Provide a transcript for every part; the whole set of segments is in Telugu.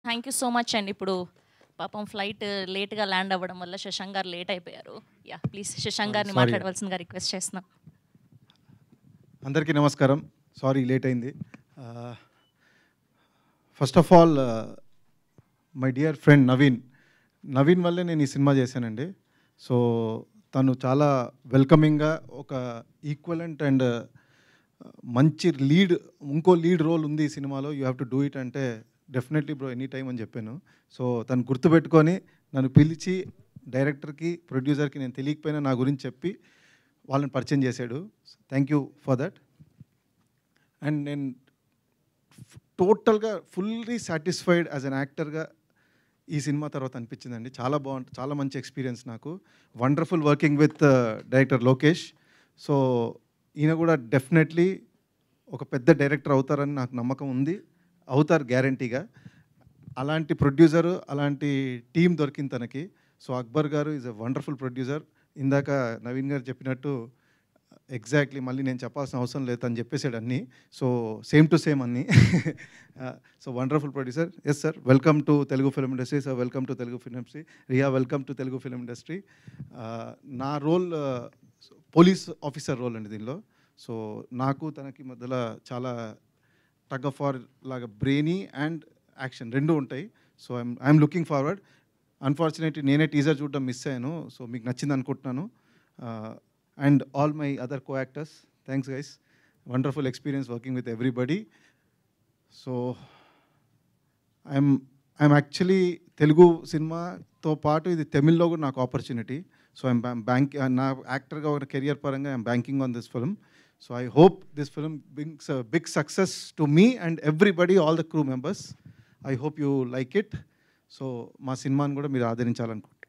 థ్యాంక్ యూ సో మచ్ అండి. ఇప్పుడు పాపం ఫ్లైట్ లేట్గా ల్యాండ్ అవ్వడం వల్ల శశాంక్ గారు లేట్ అయిపోయారు. యా ప్లీజ్ శశాంక్ గారిని మాట్లాడవలసిందిగా రిక్వెస్ట్ చేస్తున్నాం. అందరికీ నమస్కారం. సారీ లేట్ అయింది. First of all my dear friend Naveen వల్లే నేను ఈ సినిమా చేశానండి. సో తను చాలా వెల్కమింగ్గా ఒక ఈక్వలెంట్ అండ్ మంచి ఇంకో లీడ్ రోల్ ఉంది ఈ సినిమాలో, you have to do it అంటే డెఫినెట్లీ బ్రో ఎనీ టైం అని చెప్పాను. సో తను గుర్తుపెట్టుకొని నన్ను పిలిచి డైరెక్టర్కి ప్రొడ్యూసర్కి నేను తెలియకపోయినా నా గురించి చెప్పి వాళ్ళని పరిచయం చేశాడు. Thank you for that. And నేను టోటల్గా ఫుల్లీ సాటిస్ఫైడ్ యాజ్ అన్ యాక్టర్గా ఈ సినిమా తర్వాత అనిపించిందండి. చాలా బాగుంటుంది, చాలా మంచి ఎక్స్పీరియన్స్ నాకు. Wonderful working with director Lokesh. So ఈయన కూడా డెఫినెట్లీ ఒక పెద్ద డైరెక్టర్ అవుతారని నాకు నమ్మకం ఉంది, అవుతారు గ్యారంటీగా. అలాంటి ప్రొడ్యూసరు, అలాంటి టీం దొరికింది తనకి. సో అక్బర్ గారు ఈజ్ ఎ వండర్ఫుల్ ప్రొడ్యూసర్. ఇందాక నవీన్ గారు చెప్పినట్టు ఎగ్జాక్ట్లీ మళ్ళీ నేను చెప్పాల్సిన అవసరం లేదు అని చెప్పేసాడు అన్నీ. సో సేమ్ టు సేమ్ అన్నీ. So wonderful producer. Yes sir, welcome to Telugu film industry. Sir welcome to Telugu film industry. Riya welcome to Telugu film industry. నా రోల్ పోలీస్ ఆఫీసర్ రోల్ అండి దీనిలో. సో నాకు తనకి మధ్యలో చాలా టగ్ ఆఫ్ వార్ లాగా బ్రెయినీ అండ్ యాక్షన్ రెండు ఉంటాయి. So I'm looking forward. Unfortunately నేనే టీజర్ చూడడం మిస్ అయ్యాను. సో మీకు నచ్చింది అనుకుంటున్నాను. And all my other co actors, thanks guys. Wonderful experience working with everybody. So I'm actually Telugu సినిమాతో పాటు ఇది తమిళ్లో కూడా నాకు ఆపర్చునిటీ. సో నా యాక్టర్గా ఒక కెరియర్ పరంగా I'm banking on this film. So I hope this film brings a big success to me and everybody, all the crew members. I hope you like it. So మా సినిమాని కూడా మీరు ఆదరించాలనుకుంటున్నాను.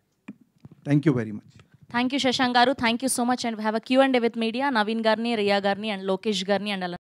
Thank you very much. Thank you Shashank garu. Thank you so much and we have a Q&A with media. Naveen గారిని, రియా గారిని అండ్ లోకేష్ గారిని అండ్